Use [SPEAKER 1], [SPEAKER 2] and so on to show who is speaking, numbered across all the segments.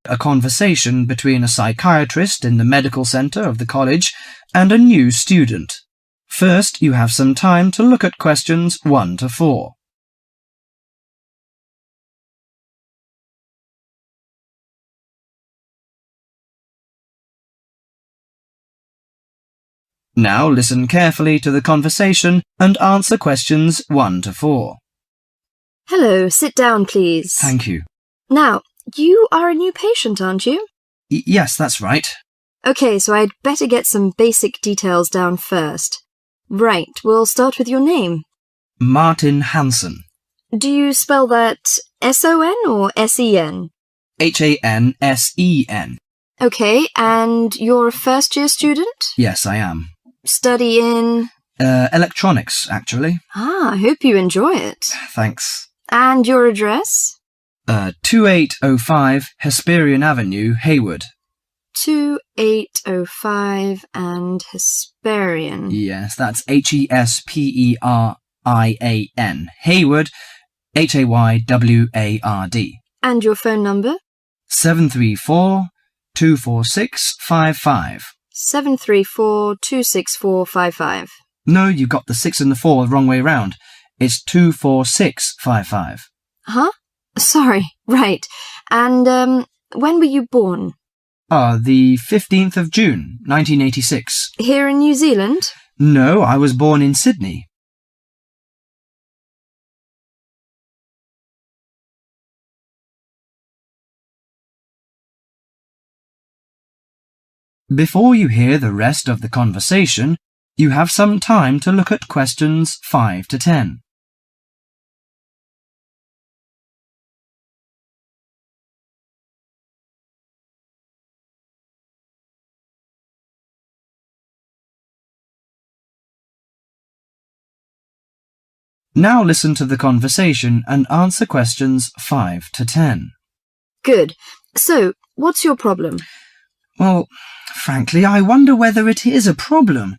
[SPEAKER 1] A conversation between a psychiatrist in the medical centre of the college and a new student. First, you have some time to look at questions 1 to 4. Now listen carefully to the conversation and answer questions 1 to 4.
[SPEAKER 2] Hello, sit down, please.
[SPEAKER 1] Thank you.
[SPEAKER 2] Now, you are a new patient, aren't you?
[SPEAKER 1] Yes, that's right.
[SPEAKER 2] OK, so I'd better get some basic details down first. Right, we'll start with your name.
[SPEAKER 1] Martin Hansen.
[SPEAKER 2] Do you spell that S-O-N or S-E-N?
[SPEAKER 1] Hansen.
[SPEAKER 2] OK, and you're a first-year student?
[SPEAKER 1] Yes, I am.
[SPEAKER 2] Study in?
[SPEAKER 1] Electronics, actually.
[SPEAKER 2] I hope you enjoy it.
[SPEAKER 1] Thanks.
[SPEAKER 2] And your address?
[SPEAKER 1] 2805 Hesperian Avenue, Hayward.
[SPEAKER 2] 2805 and Hesperian.
[SPEAKER 1] Yes, that's Hesperian. Hayward, Hayward.
[SPEAKER 2] And your phone number?
[SPEAKER 1] 734-246-55.
[SPEAKER 2] 734-264-55.
[SPEAKER 1] No, you got the 6 and the 4 the wrong way round. It's 246-55.
[SPEAKER 2] Huh? Sorry, right. And, when were you born?
[SPEAKER 1] The 15th of June, 1986.
[SPEAKER 2] Here in New Zealand?
[SPEAKER 1] No, I was born in Sydney. Before you hear the rest of the conversation, you have some time to look at questions 5 to 10. Now listen to the conversation and answer questions 5 to 10.
[SPEAKER 2] Good. So, what's your problem?
[SPEAKER 1] Well, frankly, I wonder whether it is a problem.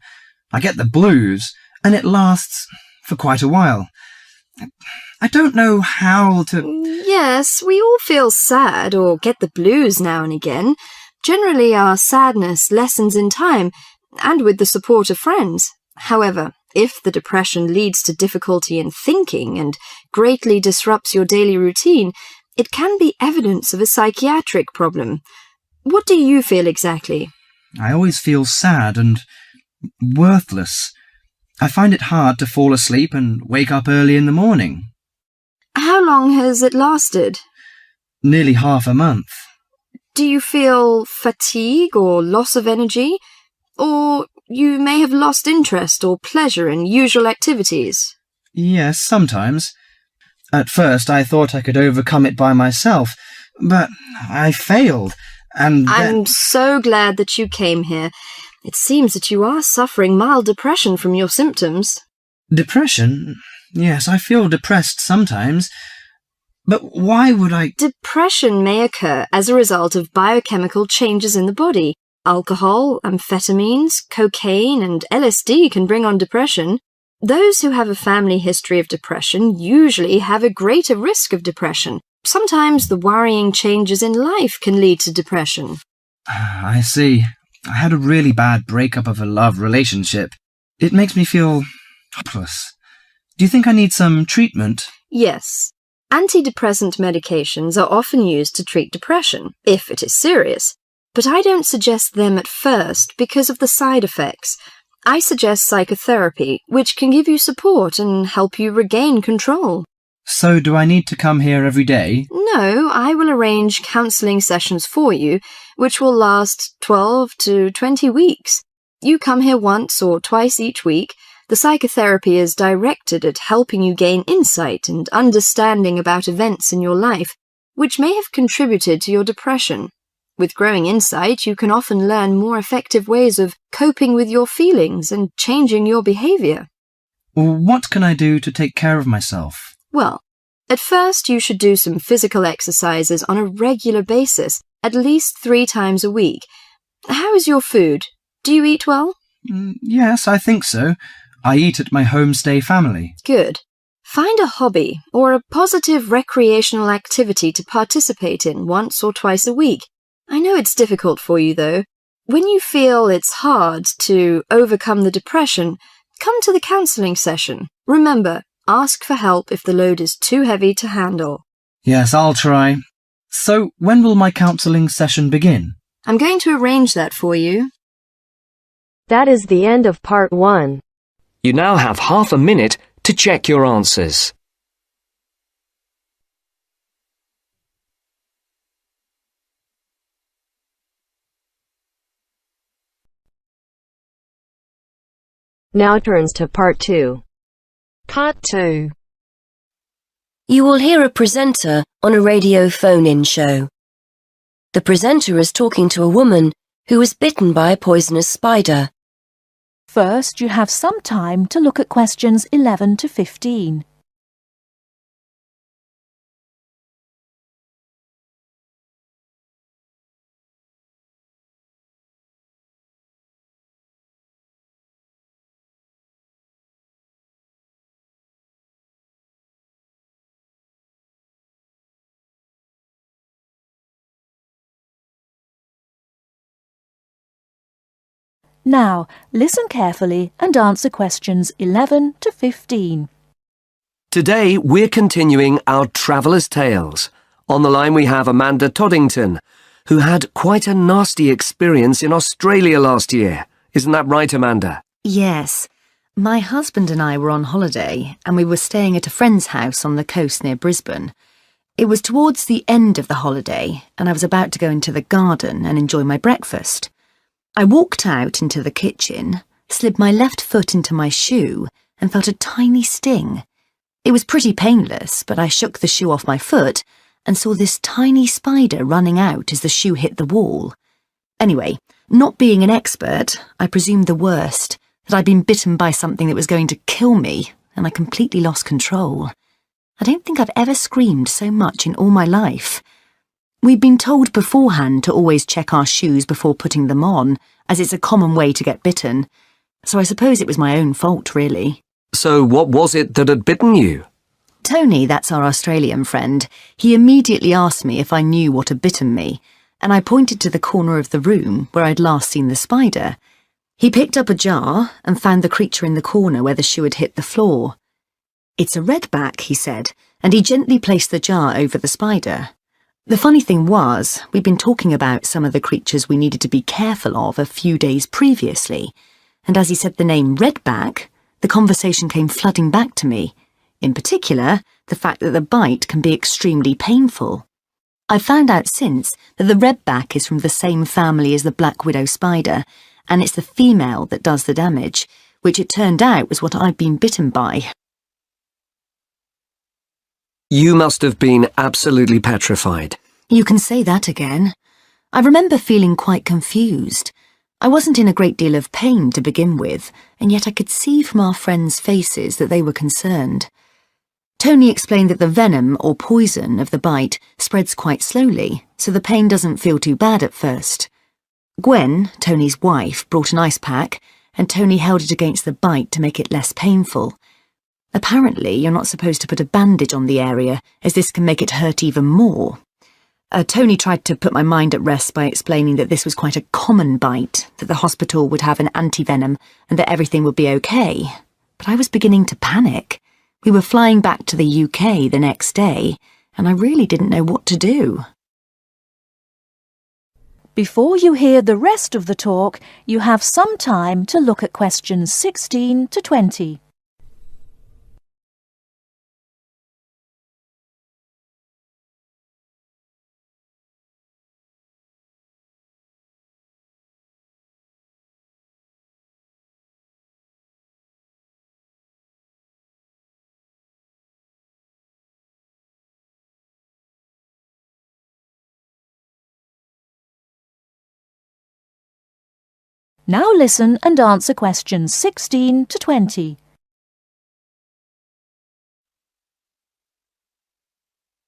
[SPEAKER 1] I get the blues, and it lasts for quite a while. I don't know how to...
[SPEAKER 2] Yes, we all feel sad or get the blues now and again. Generally, our sadness lessens in time, and with the support of friends. However, if the depression leads to difficulty in thinking and greatly disrupts your daily routine, it can be evidence of a psychiatric problem. What do you feel exactly?
[SPEAKER 1] I always feel sad and worthless. I find it hard to fall asleep and wake up early in the morning.
[SPEAKER 2] How long has it lasted?
[SPEAKER 1] Nearly half a month.
[SPEAKER 2] Do you feel fatigue or loss of energy? Or you may have lost interest or pleasure in usual activities?
[SPEAKER 1] Yes, sometimes. At first I thought I could overcome it by myself, but I failed, and
[SPEAKER 2] I'm so glad that you came here. It seems that you are suffering mild depression from your symptoms.
[SPEAKER 1] Depression? Yes, I feel depressed sometimes. But why would I...
[SPEAKER 2] Depression may occur as a result of biochemical changes in the body. Alcohol, amphetamines, cocaine, and LSD can bring on depression. Those who have a family history of depression usually have a greater risk of depression. Sometimes the worrying changes in life can lead to depression.
[SPEAKER 1] I see. I had a really bad breakup of a love relationship. It makes me feel hopeless. Do you think I need some treatment?
[SPEAKER 2] Yes. Antidepressant medications are often used to treat depression, if it is serious. But I don't suggest them at first because of the side effects. I suggest psychotherapy, which can give you support and help you regain control.
[SPEAKER 1] So do I need to come here every day?
[SPEAKER 2] No, I will arrange counselling sessions for you, which will last 12 to 20 weeks. You come here once or twice each week. The psychotherapy is directed at helping you gain insight and understanding about events in your life, which may have contributed to your depression. With growing insight, you can often learn more effective ways of coping with your feelings and changing your behaviour.
[SPEAKER 1] What can I do to take care of myself?
[SPEAKER 2] Well, at first you should do some physical exercises on a regular basis, at least 3 times a week. How is your food? Do you eat well?
[SPEAKER 1] Yes, I think so. I eat at my homestay family.
[SPEAKER 2] Good. Find a hobby or a positive recreational activity to participate in once or twice a week. I know it's difficult for you, though. When you feel it's hard to overcome the depression, come to the counselling session. Remember, ask for help if the load is too heavy to handle.
[SPEAKER 1] Yes, I'll try. So, when will my counselling session begin?
[SPEAKER 2] I'm going to arrange that for you.
[SPEAKER 3] That is the end of part 1.
[SPEAKER 4] You now have half a minute to check your answers.
[SPEAKER 3] Now turns to part 2.
[SPEAKER 5] Part 2.
[SPEAKER 6] You will hear a presenter on a radio phone-in show. The presenter is talking to a woman who was bitten by a poisonous spider.
[SPEAKER 5] First, you have some time to look at questions 11 to 15. Now, listen carefully and answer questions 11 to 15.
[SPEAKER 4] Today, we're continuing our Traveller's Tales. On the line we have Amanda Toddington, who had quite a nasty experience in Australia last year. Isn't that right, Amanda?
[SPEAKER 7] Yes. My husband and I were on holiday and we were staying at a friend's house on the coast near Brisbane. It was towards the end of the holiday and I was about to go into the garden and enjoy my breakfast. I walked out into the kitchen, slid my left foot into my shoe and felt a tiny sting. It was pretty painless, but I shook the shoe off my foot and saw this tiny spider running out as the shoe hit the wall. Anyway, not being an expert, I presumed the worst, that I'd been bitten by something that was going to kill me, and I completely lost control. I don't think I've ever screamed so much in all my life. We'd been told beforehand to always check our shoes before putting them on, as it's a common way to get bitten. So I suppose it was my own fault, really.
[SPEAKER 4] So what was it that had bitten you?
[SPEAKER 7] Tony, that's our Australian friend, he immediately asked me if I knew what had bitten me, and I pointed to the corner of the room where I'd last seen the spider. He picked up a jar and found the creature in the corner where the shoe had hit the floor. "It's a redback," he said, and he gently placed the jar over the spider. The funny thing was, we'd been talking about some of the creatures we needed to be careful of a few days previously, and as he said the name redback, the conversation came flooding back to me. In particular, the fact that the bite can be extremely painful. I've found out since that the redback is from the same family as the black widow spider, and it's the female that does the damage, which it turned out was what I'd been bitten by.
[SPEAKER 4] You must have been absolutely petrified.
[SPEAKER 7] You can say that again. I remember feeling quite confused. I wasn't in a great deal of pain to begin with, and yet I could see from our friends' faces that they were concerned. Tony explained that the venom or poison of the bite spreads quite slowly, so the pain doesn't feel too bad at first. Gwen, Tony's wife, brought an ice pack, and Tony held it against the bite to make it less painful. Apparently, you're not supposed to put a bandage on the area, as this can make it hurt even more. Tony tried to put my mind at rest by explaining that this was quite a common bite, that the hospital would have an antivenom, and that everything would be okay. But I was beginning to panic. We were flying back to the UK the next day, and I really didn't know what to do.
[SPEAKER 5] Before you hear the rest of the talk, you have some time to look at questions 16 to 20. Now listen and answer questions 16 to 20.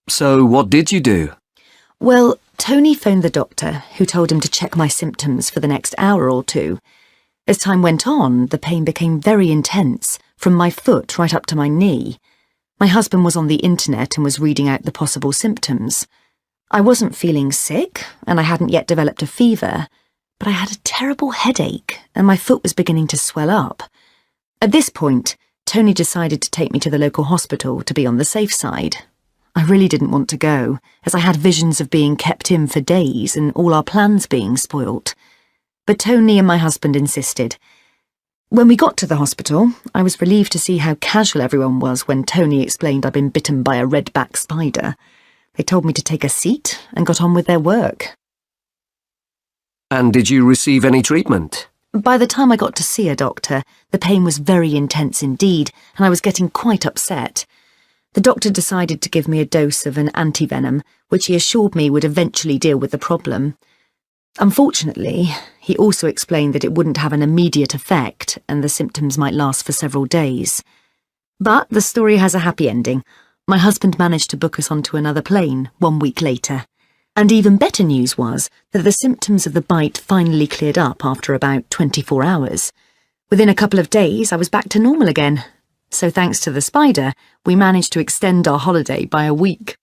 [SPEAKER 4] So what did you do?
[SPEAKER 7] Well, Tony phoned the doctor, who told him to check my symptoms for the next hour or two. As time went on, the pain became very intense, from my foot right up to my knee. My husband was on the internet and was reading out the possible symptoms. I wasn't feeling sick, and I hadn't yet developed a fever, but I had a terrible headache, and my foot was beginning to swell up. At this point, Tony decided to take me to the local hospital to be on the safe side. I really didn't want to go, as I had visions of being kept in for days and all our plans being spoilt. But Tony and my husband insisted. When we got to the hospital, I was relieved to see how casual everyone was when Tony explained I'd been bitten by a red-backed spider. They told me to take a seat and got on with their work.
[SPEAKER 4] And did you receive any treatment?
[SPEAKER 7] By the time I got to see a doctor, the pain was very intense indeed, and I was getting quite upset. The doctor decided to give me a dose of an antivenom, which he assured me would eventually deal with the problem. Unfortunately, he also explained that it wouldn't have an immediate effect and the symptoms might last for several days. But the story has a happy ending. My husband managed to book us onto another plane 1 week later. And even better news was that the symptoms of the bite finally cleared up after about 24 hours. Within a couple of days, I was back to normal again. So thanks to the spider, we managed to extend our holiday by a week.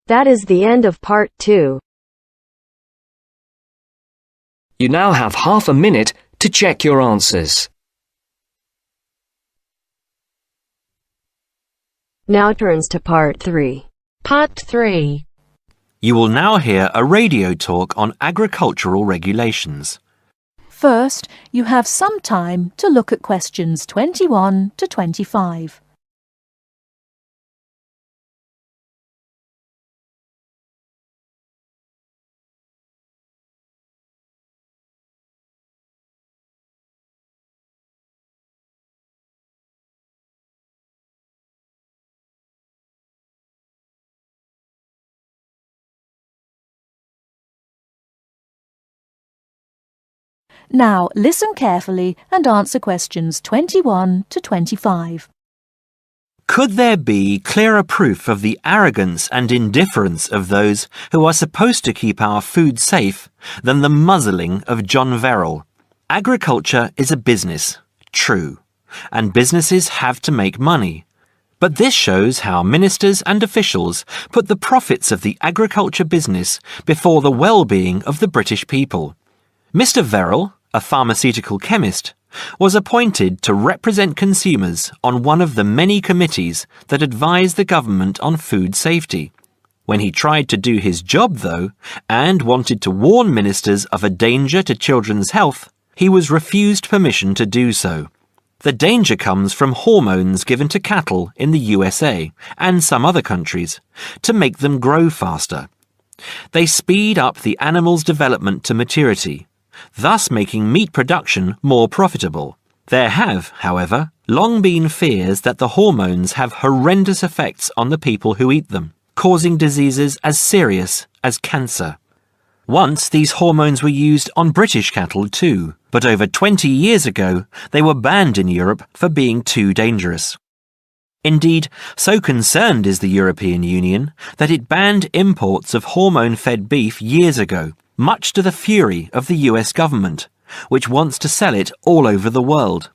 [SPEAKER 3] That is the end of part 2.
[SPEAKER 4] You now have half a minute to check your answers.
[SPEAKER 3] Now turns to part 3.
[SPEAKER 8] Part 3.
[SPEAKER 9] You will now hear a radio talk on agricultural regulations.
[SPEAKER 5] First, you have some time to look at questions 21 to 25. Now listen carefully and answer questions 21 to 25.
[SPEAKER 9] Could there be clearer proof of the arrogance and indifference of those who are supposed to keep our food safe than the muzzling of John Verrill? Agriculture is a business, true, and businesses have to make money. But this shows how ministers and officials put the profits of the agriculture business before the well-being of the British people. Mr. Verrill, a pharmaceutical chemist, was appointed to represent consumers on one of the many committees that advise the government on food safety. When he tried to do his job, though, and wanted to warn ministers of a danger to children's health, he was refused permission to do so. The danger comes from hormones given to cattle in the USA and some other countries to make them grow faster. They speed up the animal's development to maturity, thus making meat production more profitable. There have, however, long been fears that the hormones have horrendous effects on the people who eat them, causing diseases as serious as cancer. Once these hormones were used on British cattle too, but over 20 years ago they were banned in Europe for being too dangerous. Indeed, so concerned is the European Union that it banned imports of hormone-fed beef years ago, much to the fury of the US government, which wants to sell it all over the world.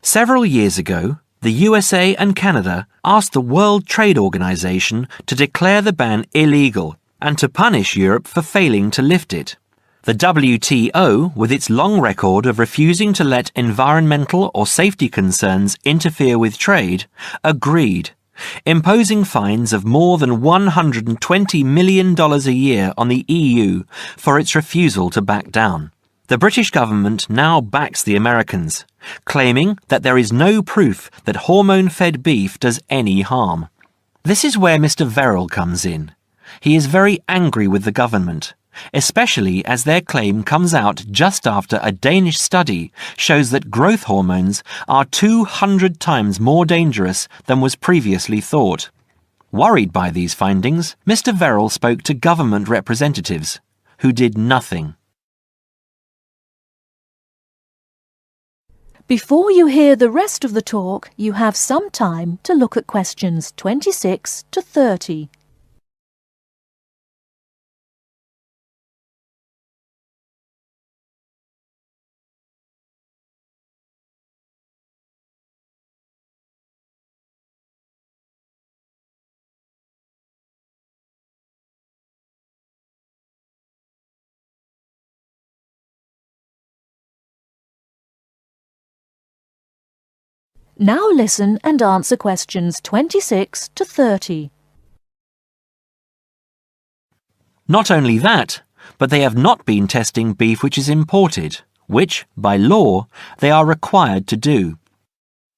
[SPEAKER 9] Several years ago, the USA and Canada asked the World Trade Organization to declare the ban illegal and to punish Europe for failing to lift it. The WTO, with its long record of refusing to let environmental or safety concerns interfere with trade, agreed, imposing fines of more than $120 million a year on the EU for its refusal to back down. The British government now backs the Americans, claiming that there is no proof that hormone-fed beef does any harm. This is where Mr. Verrill comes in. He is very angry with the government, especially as their claim comes out just after a Danish study shows that growth hormones are 200 times more dangerous than was previously thought. Worried by these findings, Mr. Verrill spoke to government representatives, who did nothing.
[SPEAKER 5] Before you hear the rest of the talk, you have some time to look at questions 26 to 30. Now listen and answer questions 26 to 30.
[SPEAKER 9] Not only that, but they have not been testing beef which is imported, which, by law, they are required to do.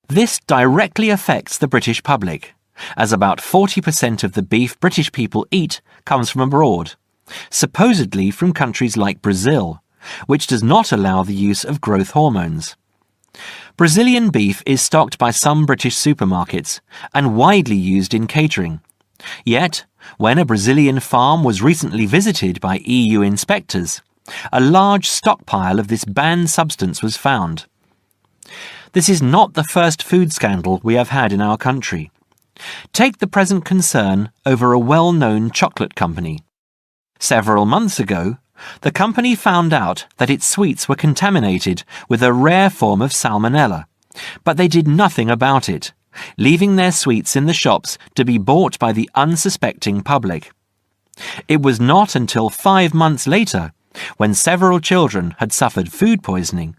[SPEAKER 9] This directly affects the British public, as about 40% of the beef British people eat comes from abroad, supposedly from countries like Brazil, which does not allow the use of growth hormones. Brazilian beef is stocked by some British supermarkets and widely used in catering. Yet, when a Brazilian farm was recently visited by EU inspectors, a large stockpile of this banned substance was found. This is not the first food scandal we have had in our country. Take the present concern over a well-known chocolate company. Several months ago, the company found out that its sweets were contaminated with a rare form of salmonella, but they did nothing about it, leaving their sweets in the shops to be bought by the unsuspecting public. It was not until 5 months later, when several children had suffered food poisoning,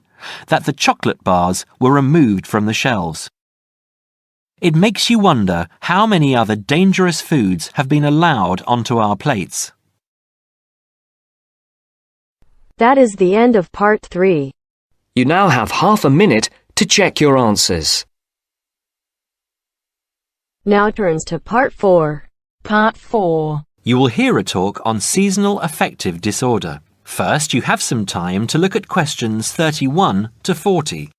[SPEAKER 9] that the chocolate bars were removed from the shelves. It makes you wonder how many other dangerous foods have been allowed onto our plates.
[SPEAKER 3] That is the end of part 3.
[SPEAKER 4] You now have half a minute to check your answers.
[SPEAKER 3] Now turns to part 4.
[SPEAKER 5] Part 4.
[SPEAKER 9] You will hear a talk on seasonal affective disorder. First, you have some time to look at questions 31 to 40.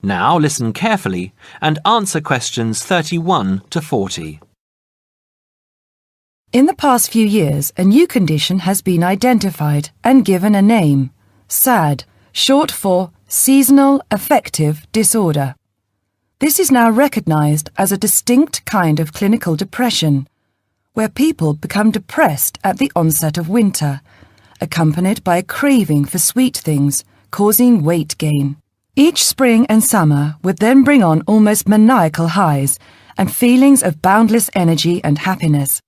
[SPEAKER 9] Now listen carefully and answer questions 31 to 40.
[SPEAKER 8] In the past few years, a new condition has been identified and given a name, SAD, short for Seasonal Affective Disorder. This is now recognized as a distinct kind of clinical depression, where people become depressed at the onset of winter, accompanied by a craving for sweet things, causing weight gain. Each spring and summer would then bring on almost maniacal highs and feelings of boundless energy and happiness.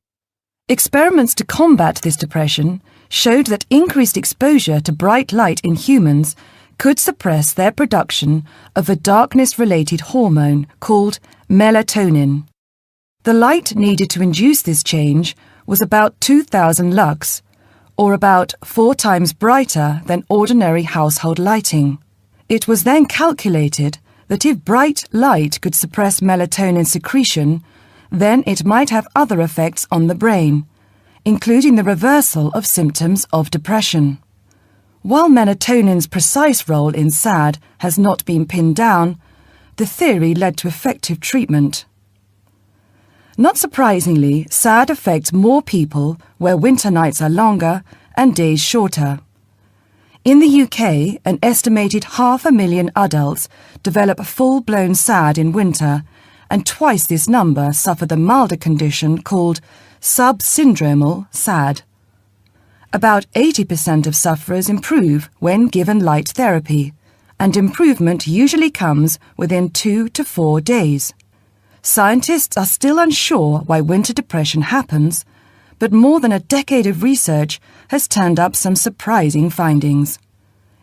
[SPEAKER 8] Experiments to combat this depression showed that increased exposure to bright light in humans could suppress their production of a darkness-related hormone called melatonin. The light needed to induce this change was about 2,000 lux, or about 4 times brighter than ordinary household lighting. It was then calculated that if bright light could suppress melatonin secretion, then it might have other effects on the brain, including the reversal of symptoms of depression. While melatonin's precise role in SAD has not been pinned down, the theory led to effective treatment. Not surprisingly, SAD affects more people where winter nights are longer and days shorter. In the UK, an estimated 500,000 adults develop full-blown SAD in winter, and twice this number suffer the milder condition called subsyndromal SAD. About 80% of sufferers improve when given light therapy, and improvement usually comes within 2 to 4 days. Scientists are still unsure why winter depression happens, but more than a decade of research has turned up some surprising findings.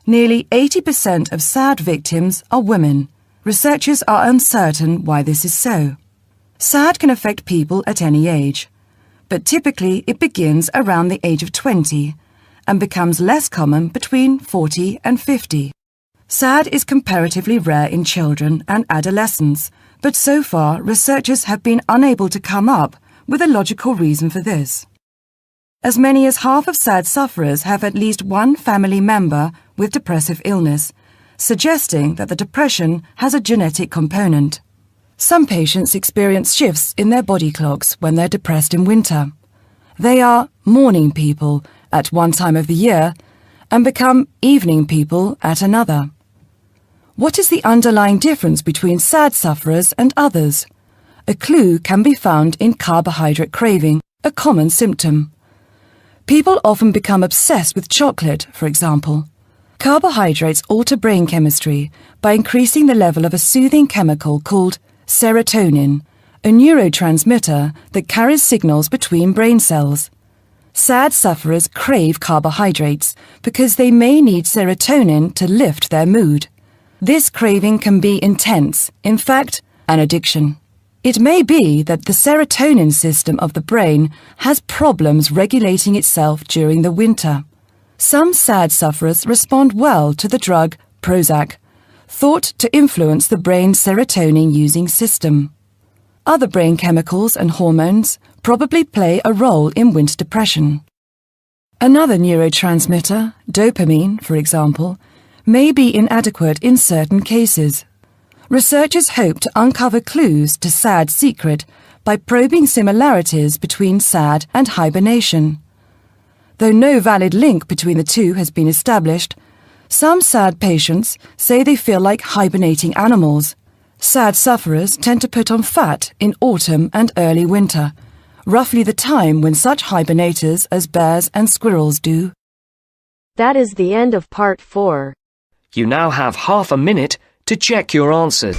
[SPEAKER 8] Nearly 80% of SAD victims are women. Researchers are uncertain why this is so. SAD can affect people at any age, but typically it begins around the age of 20 and becomes less common between 40 and 50. SAD is comparatively rare in children and adolescents, but so far researchers have been unable to come up with a logical reason for this. As many as half of SAD sufferers have at least one family member with depressive illness, suggesting that the depression has a genetic component. Some patients experience shifts in their body clocks when they're depressed in winter. They are morning people at one time of the year and become evening people at another. What is the underlying difference between SAD sufferers and others? A clue can be found in carbohydrate craving, a common symptom. People often become obsessed with chocolate, for example. Carbohydrates alter brain chemistry by increasing the level of a soothing chemical called serotonin, a neurotransmitter that carries signals between brain cells. SAD sufferers crave carbohydrates because they may need serotonin to lift their mood. This craving can be intense, in fact, an addiction. It may be that the serotonin system of the brain has problems regulating itself during the winter. Some SAD sufferers respond well to the drug Prozac, thought to influence the brain's serotonin-using system. Other brain chemicals and hormones probably play a role in winter depression. Another neurotransmitter, dopamine, for example, may be inadequate in certain cases. Researchers hope to uncover clues to SAD's secret by probing similarities between SAD and hibernation. Though no valid link between the two has been established, some SAD patients say they feel like hibernating animals. SAD sufferers tend to put on fat in autumn and early winter, roughly the time when such hibernators as bears and squirrels do.
[SPEAKER 3] That is the end of part 4.
[SPEAKER 4] You now have half a minute to check your answers.